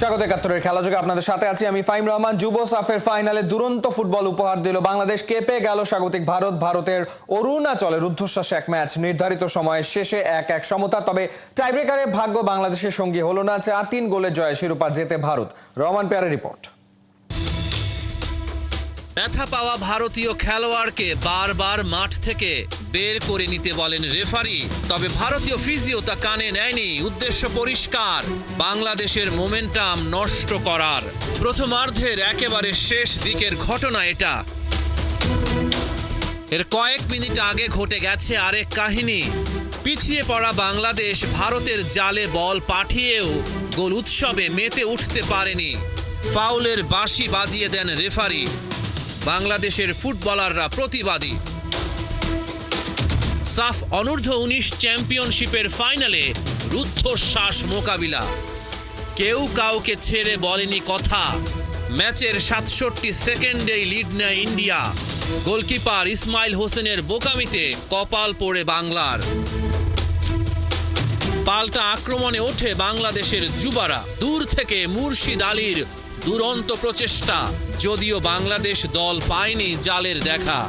স্বাগত একাত্তরের খেলাযোগে আপনাদের সাথে আছি আমি ফাহিম রহমান। যুব সাফের ফাইনালে দুরন্ত ফুটবল উপহার দিল বাংলাদেশ। কেঁপে গেল স্বাগতিক ভারত। ভারতের অরুণাচলে রুদ্ধশ্বাস এক ম্যাচ, নির্ধারিত সময়ের শেষে 1-1 সমতা। তবে টাইব্রেকারে ভাগ্য বাংলাদেশের সঙ্গী হলো না। 4-3 গোলের জয়ে শিরোপা জেতে ভারত। রহমান পেয়ারের রিপোর্ট। ব্যথা পাওয়া ভারতীয় খেলোয়াড়কে বারবার মাঠ থেকে বের করে নিতে বলেন রেফারি, তবে ভারতীয় ফিজিও তা কানে নেয়নি। উদ্দেশ্য পরিষ্কার, বাংলাদেশের মোমেন্টাম নষ্ট করার। প্রথমার্ধের একেবারে শেষ দিকের ঘটনা এটা। এর কয়েক মিনিট আগে ঘটে গেছে আরেক কাহিনী। পিছিয়ে পড়া বাংলাদেশ ভারতের জালে বল পাঠিয়েও গোল উৎসবে মেতে উঠতে পারেনি। ফাউলের বাঁশি বাজিয়ে দেন রেফারি। বাংলাদেশের ফুটবলাররা প্রতিবাদী। সাফ অনূর্ধ্ব-19 চ্যাম্পিয়নশিপের ফাইনালে রুদ্ধশ্বাস মোকাবিলা। কেউ কাউকে ছেড়ে বলেনি কথা। ম্যাচের 67 সেকেন্ডেই লিড নেয় ইন্ডিয়া। গোলকিপার ইসমাইল হোসেনের বোকামিতে কপাল পড়ে বাংলার। পাল্টা আক্রমণে ওঠে বাংলাদেশের যুবারা। দূর থেকে মুর্শিদ আলীর দুরন্ত প্রচেষ্টা, যদিও বাংলাদেশ দল পায়নি জালের দেখা।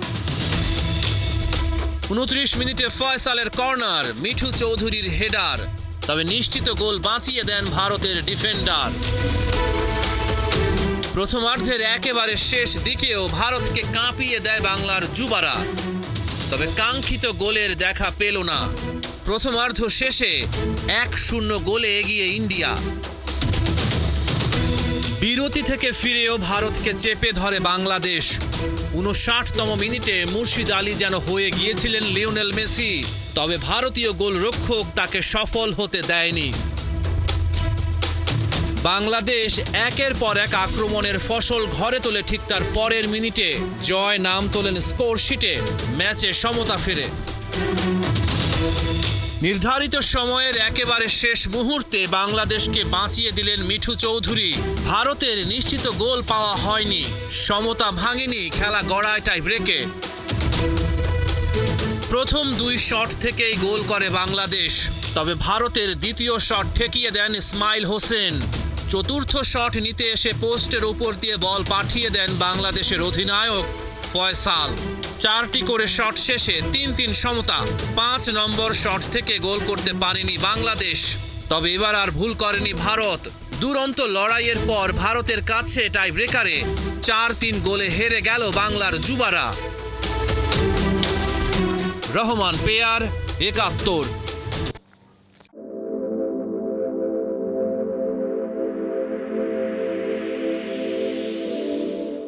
29 মিনিটে ফয়সালের কর্নার, মিঠু চৌধুরীর হেডার, তবে নিশ্চিত গোল বাঁচিয়ে দেন ভারতের ডিফেন্ডার। প্রথমার্ধের একেবারে শেষ দিকেও ভারতকে কাঁপিয়ে দেয় বাংলার যুবারা, তবে কাঙ্ক্ষিত গোলের দেখা পেল না। প্রথমার্ধ শেষে 1-0 গোলে এগিয়ে ইন্ডিয়া। বিরতি থেকে ফিরেও ভারতকে চেপে ধরে বাংলাদেশ। 59তম মিনিটে মুর্শিদ আলী যেন হয়ে গিয়েছিলেন লিওনেল মেসি, তবে ভারতীয় গোলরক্ষক তাকে সফল হতে দেয়নি। বাংলাদেশ একের পর এক আক্রমণের ফসল ঘরে তোলে। ঠিক তার পরের মিনিটে জয় নাম তোলেন স্কোর শিটে। ম্যাচে সমতা ফেরে। নির্ধারিত সময়ের একেবারে শেষ মুহূর্তে বাংলাদেশকে বাঁচিয়ে দিলেন মিঠু চৌধুরী। ভারতের নিশ্চিত গোল পাওয়া হয়নি, সমতা ভাঙেনি, খেলা গড়ায় টাই ব্রেকে। প্রথম 2 শট থেকেই গোল করে বাংলাদেশ, তবে ভারতের দ্বিতীয় শট ঠেকিয়ে দেন ইসমাইল হোসেন। চতুর্থ শট নিতে এসে পোস্টের উপর দিয়ে বল পাঠিয়ে দেন বাংলাদেশের অধিনায়ক ফয়সাল। 4টি করে শট শেষে 3-3 সমতা। 5 নম্বর শট থেকে গোল করতে পারেনি বাংলাদেশ, তবে এবার আর ভুল করেনি ভারত। দুরন্ত লড়াইয়ের পর ভারতের কাছে টাই ব্রেকারে 4-3 গোলে হেরে গেল বাংলার যুবারা। রহমান পেয়ার, একাত্তর।